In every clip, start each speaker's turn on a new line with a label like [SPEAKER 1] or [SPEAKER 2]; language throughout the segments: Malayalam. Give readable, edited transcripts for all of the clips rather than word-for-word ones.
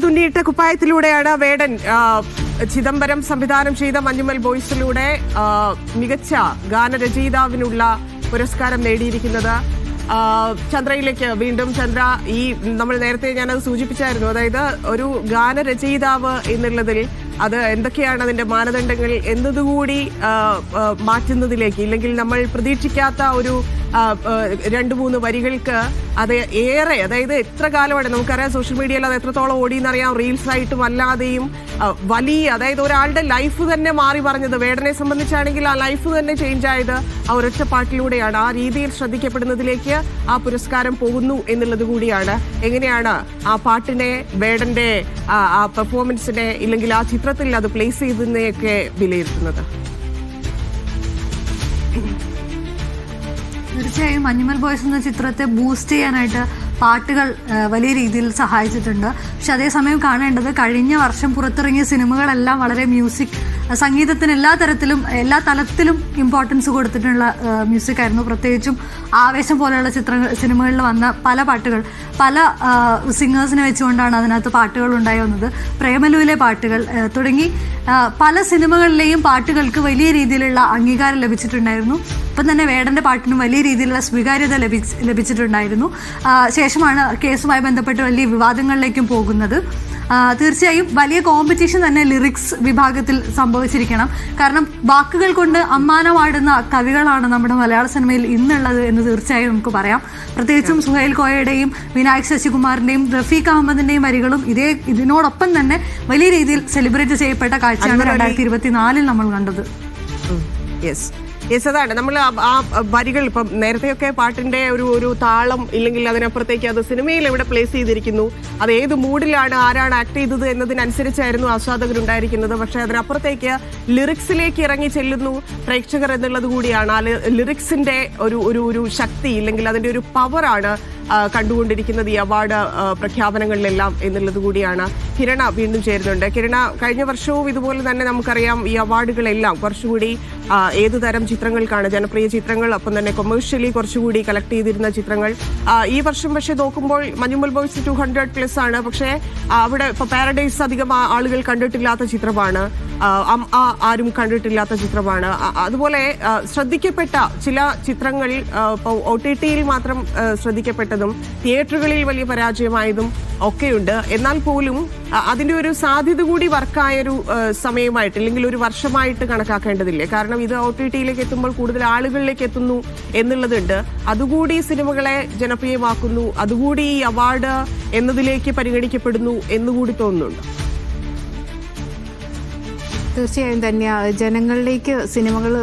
[SPEAKER 1] തുന്നിയിട്ട കുപ്പായത്തിലൂടെയാണ് വേടൻ ചിദംബരം സംവിധാനം ചെയ്ത മഞ്ഞുമൽ ബോയ്സിലൂടെ മികച്ച ഗാനരചയിതാവിനുള്ള പുരസ്കാരം നേടിയിരിക്കുന്നത്. ചന്ദ്രയിലേക്ക് വീണ്ടും. ചന്ദ്ര, ഈ നമ്മൾ നേരത്തെ ഞാനത് സൂചിപ്പിച്ചായിരുന്നു, അതായത് ഒരു ഗാനരചയിതാവ് എന്നുള്ളതിൽ അത് എന്തൊക്കെയാണ് അതിന്റെ മാനദണ്ഡങ്ങൾ എന്നതുകൂടി മാറ്റുന്നതിലേക്ക്, ഇല്ലെങ്കിൽ നമ്മൾ പ്രതീക്ഷിക്കാത്ത ഒരു 2-3 വരികൾക്ക് അത് ഏറെ, അതായത് എത്ര കാലമാണ് നമുക്കറിയാം, സോഷ്യൽ മീഡിയയിൽ അത് എത്രത്തോളം ഓടിയെന്നറിയാം, റീൽസ് ആയിട്ടും അല്ലാതെയും വലിയ, അതായത് ഒരാളുടെ ലൈഫ് തന്നെ മാറി പറഞ്ഞത്. വേടനെ സംബന്ധിച്ചാണെങ്കിൽ ആ ലൈഫ് തന്നെ ചേഞ്ച് ആയത് ആ ഒരൊറ്റ പാട്ടിലൂടെയാണ്. ആ രീതിയിൽ ശ്രദ്ധിക്കപ്പെടുന്നതിലേക്ക് ആ പുരസ്കാരം പോകുന്നു എന്നുള്ളത് കൂടിയാണ്. എങ്ങനെയാണ് ആ പാട്ടിനെ, വേടന്റെ ആ പെർഫോമൻസിനെ, ഇല്ലെങ്കിൽ ആ ചിത്രത്തിൽ അത് പ്ലേസ് ചെയ്തതിനെയൊക്കെ വിലയിരുത്തുന്നത്?
[SPEAKER 2] തീർച്ചയായും മഞ്ഞുമൽ ബോയ്സ് എന്ന ചിത്രത്തെ ബൂസ്റ്റ് ചെയ്യാനായിട്ട് പാട്ടുകൾ വലിയ രീതിയിൽ സഹായിച്ചിട്ടുണ്ട്. പക്ഷെ അതേസമയം കാണേണ്ടത്, കഴിഞ്ഞ വർഷം പുറത്തിറങ്ങിയ സിനിമകളെല്ലാം വളരെ സംഗീതത്തിന് എല്ലാ തലത്തിലും ഇമ്പോർട്ടൻസ് കൊടുത്തിട്ടുള്ള മ്യൂസിക് ആയിരുന്നു. പ്രത്യേകിച്ചും ആവേശം പോലെയുള്ള സിനിമകളിൽ വന്ന പല പാട്ടുകൾ, പല സിംഗേഴ്സിനെ വെച്ചുകൊണ്ടാണ് അതിനകത്ത് പാട്ടുകൾ ഉണ്ടായി വന്നത്. പ്രേമലുവിലെ പാട്ടുകൾ തുടങ്ങി പല സിനിമകളിലെയും പാട്ടുകൾക്ക് വലിയ രീതിയിലുള്ള അംഗീകാരം ലഭിച്ചിട്ടുണ്ടായിരുന്നു. ഒപ്പം തന്നെ വേടന്റെ പാട്ടിനും വലിയ രീതിയിലുള്ള സ്വീകാര്യത ലഭിച്ചിട്ടുണ്ടായിരുന്നു. ശേഷമാണ് കേസുമായി ബന്ധപ്പെട്ട് വലിയ വിവാദങ്ങളിലേക്കും പോകുന്നത്. തീർച്ചയായും വലിയ കോമ്പറ്റീഷൻ തന്നെ ലിറിക്സ് വിഭാഗത്തിൽ സംഭവിച്ചിരിക്കണം. കാരണം വാക്കുകൾ കൊണ്ട് അമ്മാനമാടുന്ന കവികളാണ് നമ്മുടെ മലയാള സിനിമയിൽ ഇന്നുള്ളത് എന്ന് തീർച്ചയായും നമുക്ക് പറയാം. പ്രത്യേകിച്ചും സുഹൈൽ കോയയുടെയും വിനായക് ശശികുമാറിന്റെയും റഫീഖ് അഹമ്മദിന്റെയും വരികളും ഇതിനോടൊപ്പം തന്നെ വലിയ രീതിയിൽ സെലിബ്രേറ്റ് ചെയ്യപ്പെട്ട കാഴ്ചയാണ് 2024 നമ്മൾ കണ്ടത്.
[SPEAKER 1] അതാണ് നമ്മൾ ആ വരികൾ, ഇപ്പം നേരത്തെയൊക്കെ പാട്ടിന്റെ ഒരു താളം, ഇല്ലെങ്കിൽ അതിനപ്പുറത്തേക്ക് അത് സിനിമയിൽ എവിടെ പ്ലേസ് ചെയ്തിരിക്കുന്നു, അത് ഏത് മൂഡിലാണ്, ആരാണ് ആക്ട് ചെയ്തത് എന്നതിനനുസരിച്ചായിരുന്നു ആസ്വാദകരുണ്ടായിരിക്കുന്നത്. പക്ഷെ അതിനപ്പുറത്തേക്ക് ലിറിക്സിലേക്ക് ഇറങ്ങി ചെല്ലുന്നു പ്രേക്ഷകർ എന്നുള്ളത് കൂടിയാണ്. ആ ലിറിക്സിന്റെ ഒരു ശക്തി, ഇല്ലെങ്കിൽ അതിന്റെ ഒരു പവറാണ് കണ്ടുകൊണ്ടിരിക്കുന്നത് ഈ അവാർഡ് പ്രഖ്യാപനങ്ങളിലെല്ലാം എന്നുള്ളത് കൂടിയാണ്. കിരണ വീണ്ടും ചേരുന്നുണ്ട്. കിരണ, കഴിഞ്ഞ വർഷവും ഇതുപോലെ തന്നെ നമുക്കറിയാം ഈ അവാർഡുകളെല്ലാം കുറച്ചുകൂടി ഏതു തരം ചിത്രങ്ങൾക്കാണ്, ജനപ്രിയ ചിത്രങ്ങൾ, ഒപ്പം തന്നെ കൊമേഴ്ഷ്യലി കുറച്ചുകൂടി കളക്ട് ചെയ്തിരുന്ന ചിത്രങ്ങൾ. ഈ വർഷം പക്ഷേ നോക്കുമ്പോൾ മഞ്ഞുമൽ ബോയ്സ് 200+ ആണ്. പക്ഷേ അവിടെ ഇപ്പോൾ പാരഡൈസ് അധികം ആളുകൾ കണ്ടിട്ടില്ലാത്ത ചിത്രമാണ്, ആരും കണ്ടിട്ടില്ലാത്ത ചിത്രമാണ്. അതുപോലെ ശ്രദ്ധിക്കപ്പെട്ട ചില ചിത്രങ്ങൾ ഇപ്പോൾ OTTയിൽ മാത്രം ശ്രദ്ധിക്കപ്പെട്ടതും തിയേറ്ററുകളിൽ വലിയ പരാജയമായതും ഒക്കെയുണ്ട്. എന്നാൽ പോലും അതിന്റെ ഒരു സാധ്യത കൂടി വർക്കായൊരു സമയമായിട്ട്, അല്ലെങ്കിൽ ഒരു വർഷമായിട്ട് കണക്കാക്കേണ്ടതില്ലേ? കാരണം ഇത് OTTയിലേക്ക് എത്തുമ്പോൾ കൂടുതൽ ആളുകളിലേക്ക് എത്തുന്നു എന്നുള്ളതുണ്ട്. അതുകൂടി സിനിമകളെ ജനപ്രിയമാക്കുന്നു, അതുകൂടി ഈ അവാർഡ് എന്നതിലേക്ക് പരിഗണിക്കപ്പെടുന്നു എന്നുകൂടി തോന്നുന്നുണ്ട്.
[SPEAKER 3] തീർച്ചയായും തന്നെ ജനങ്ങളിലേക്ക് സിനിമകൾ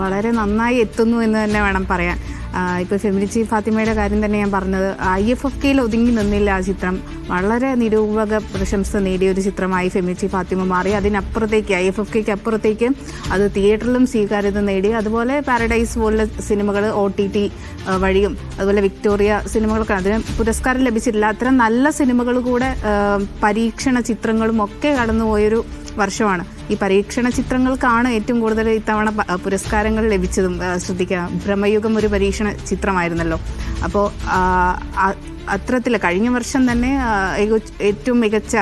[SPEAKER 3] വളരെ നന്നായി എത്തുന്നു എന്ന് തന്നെ വേണം പറയാൻ. ഇപ്പോൾ ഫെമിനിച്ചി ഫാത്തിമയുടെ കാര്യം തന്നെ ഞാൻ പറഞ്ഞത്, IFFKയിൽ ഒതുങ്ങി നിന്നില്ല ആ ചിത്രം. വളരെ നിരൂപക പ്രശംസ നേടിയ ഒരു ചിത്രമായി ഫെമിനിച്ചി ഫാത്തിമ മാറി. അതിനപ്പുറത്തേക്ക് IFFKയ്ക്ക് അപ്പുറത്തേക്ക് അത് തിയേറ്ററിലും സ്വീകാര്യത നേടി. അതുപോലെ പാരഡൈസ് പോലുള്ള സിനിമകൾ OTT വഴിയും, അതുപോലെ വിക്ടോറിയ സിനിമകൾക്ക് അതിന് പുരസ്കാരം ലഭിച്ചിട്ടില്ല. അത്തരം നല്ല സിനിമകൾ കൂടെ പരീക്ഷണ ചിത്രങ്ങളും ഒക്കെ കടന്നുപോയൊരു വർഷമാണ്. ഈ പരീക്ഷണ ചിത്രങ്ങൾക്കാണ് ഏറ്റവും കൂടുതൽ ഇത്തവണ പുരസ്കാരങ്ങൾ ലഭിച്ചതും. ശ്രദ്ധിക്കുക, ഭ്രമയുഗം ഒരു പരീക്ഷണ ചിത്രമായിരുന്നല്ലോ. അപ്പോൾ അത്തരത്തിൽ കഴിഞ്ഞ വർഷം തന്നെ ഏറ്റവും മികച്ച,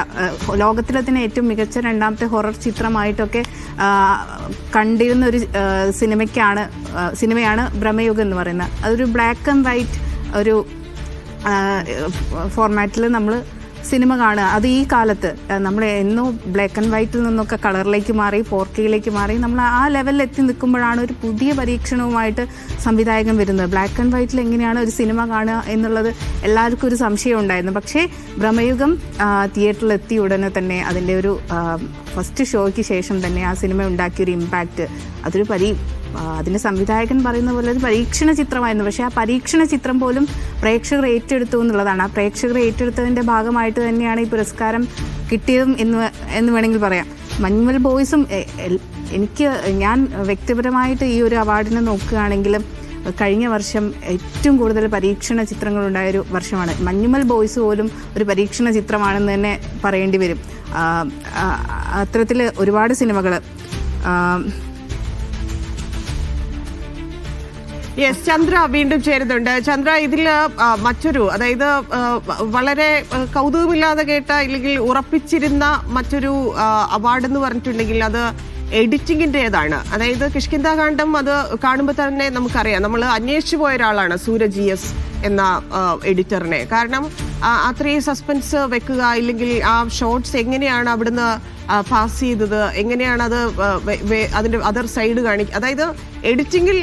[SPEAKER 3] ലോകത്തിലെ തന്നെ ഏറ്റവും മികച്ച 2ാമത്തെ ഹൊറർ ചിത്രമായിട്ടൊക്കെ കണ്ടിരുന്ന ഒരു സിനിമയാണ് ഭ്രമയുഗം എന്ന് പറയുന്നത്. അതൊരു ബ്ലാക്ക് ആൻഡ് വൈറ്റ് ഒരു ഫോർമാറ്റിൽ നമ്മൾ സിനിമ കാണുക. അത് ഈ കാലത്ത് നമ്മൾ എന്നോ ബ്ലാക്ക് ആൻഡ് വൈറ്റിൽ നിന്നൊക്കെ കളറിലേക്ക് മാറി 4Kയിലേക്ക് മാറി നമ്മൾ ആ ലെവലിൽ എത്തി നിൽക്കുമ്പോഴാണ് ഒരു പുതിയ പരീക്ഷണവുമായിട്ട് സംവിധായകൻ വരുന്നത്. ബ്ലാക്ക് ആൻഡ് വൈറ്റിൽ എങ്ങനെയാണ് ഒരു സിനിമ കാണുക എന്നുള്ളത് എല്ലാവർക്കും ഒരു സംശയം ഉണ്ടായിരുന്നു. പക്ഷേ ഭ്രമയുഗം തിയേറ്ററിൽ എത്തിയ ഉടനെ തന്നെ അതിൻ്റെ ഒരു ഫസ്റ്റ് ഷോയ്ക്ക് ശേഷം തന്നെ ആ സിനിമ ഉണ്ടാക്കിയൊരു ഇമ്പാക്റ്റ്, അതിൻ്റെ സംവിധായകൻ പറയുന്ന പോലെ ഒരു പരീക്ഷണ ചിത്രമായിരുന്നു. പക്ഷേ ആ പരീക്ഷണ ചിത്രം പോലും പ്രേക്ഷകർ ഏറ്റെടുത്തു എന്നുള്ളതാണ്. ആ പ്രേക്ഷകർ ഏറ്റെടുത്തതിൻ്റെ ഭാഗമായിട്ട് തന്നെയാണ് ഈ പുരസ്കാരം കിട്ടിയതും എന്ന് വേണമെങ്കിൽ പറയാം. മഞ്ഞുമൽ ബോയ്സും ഞാൻ വ്യക്തിപരമായിട്ട് ഈ ഒരു അവാർഡിനെ നോക്കുകയാണെങ്കിലും കഴിഞ്ഞ വർഷം ഏറ്റവും കൂടുതൽ പരീക്ഷണ ചിത്രങ്ങളുണ്ടായൊരു വർഷമാണ്. മഞ്ഞുമൽ ബോയ്സ് പോലും ഒരു പരീക്ഷണ ചിത്രമാണെന്ന് തന്നെ പറയേണ്ടി വരും. അത്തരത്തിൽ ഒരുപാട് സിനിമകൾ
[SPEAKER 1] യെസ്, ചന്ദ്ര വീണ്ടും ചേരുന്നുണ്ട്. ചന്ദ്ര, ഇതിൽ മറ്റൊരു, അതായത് വളരെ കൗതുകമില്ലാതെ കേട്ട ഇല്ലെങ്കിൽ ഉറപ്പിച്ചിരുന്ന മറ്റൊരു അവാർഡ് എന്ന് പറഞ്ഞിട്ടുണ്ടെങ്കിൽ അത് എഡിറ്റിങ്ങിൻ്റെതാണ്. അതായത് കിഷ്കിന്ധാകാന്ഡം അത് കാണുമ്പോൾ തന്നെ നമുക്കറിയാം, നമ്മൾ അന്വേഷിച്ചു പോയ ഒരാളാണ് സൂരജ് ES എന്ന എഡിറ്ററിനെ. കാരണം അത്രയും സസ്പെൻസ് വെക്കുക, ഇല്ലെങ്കിൽ ആ ഷോർട്സ് എങ്ങനെയാണ് അവിടുന്ന് പാസ് ചെയ്തത്, എങ്ങനെയാണ് അത് അതിന്റെ അതർ സൈഡ് കാണിക്കുക, അതായത് എഡിറ്റിങ്ങിൽ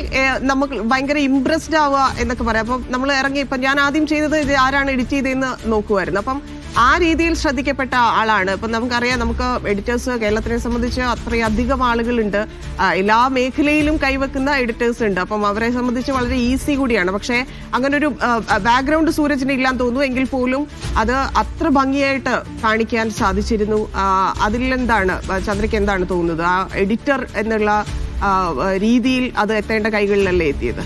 [SPEAKER 1] നമുക്ക് ഭയങ്കര ഇംപ്രസ്ഡ് ആവുക എന്നൊക്കെ പറയാം. അപ്പം നമ്മൾ ഇറങ്ങി, ഇപ്പം ഞാൻ ആദ്യം ചെയ്തത് ഇത് ആരാണ് എഡിറ്റ് ചെയ്തതെന്ന് നോക്കുമായിരുന്നു. അപ്പം ആ രീതിയിൽ ശ്രദ്ധിക്കപ്പെട്ട ആളാണ്. ഇപ്പം നമുക്കറിയാം, നമുക്ക് എഡിറ്റേഴ്സ് കേരളത്തിനെ സംബന്ധിച്ച് അത്രയധികം ആളുകളുണ്ട്, എല്ലാ മേഖലയിലും കൈവെക്കുന്ന എഡിറ്റേഴ്സ് ഉണ്ട്. അപ്പം അവരെ സംബന്ധിച്ച് വളരെ ഈസി കൂടിയാണ്. പക്ഷേ അങ്ങനെ ഒരു ബാക്ക്ഗ്രൗണ്ട് സൂരജിന് ഇല്ലാന്ന് തോന്നുന്നു, എങ്കിൽ പോലും അത് അത്ര ഭംഗിയായിട്ട് കാണിക്കാൻ സാധിച്ചിരുന്നു. അതിലെന്താണ് ചന്ദ്രയ്ക്ക് എന്താണ് തോന്നുന്നത്? ആ എഡിറ്റർ എന്നുള്ള രീതിയിൽ അത് എത്തേണ്ട കൈകളിലല്ലേ എത്തിയത്?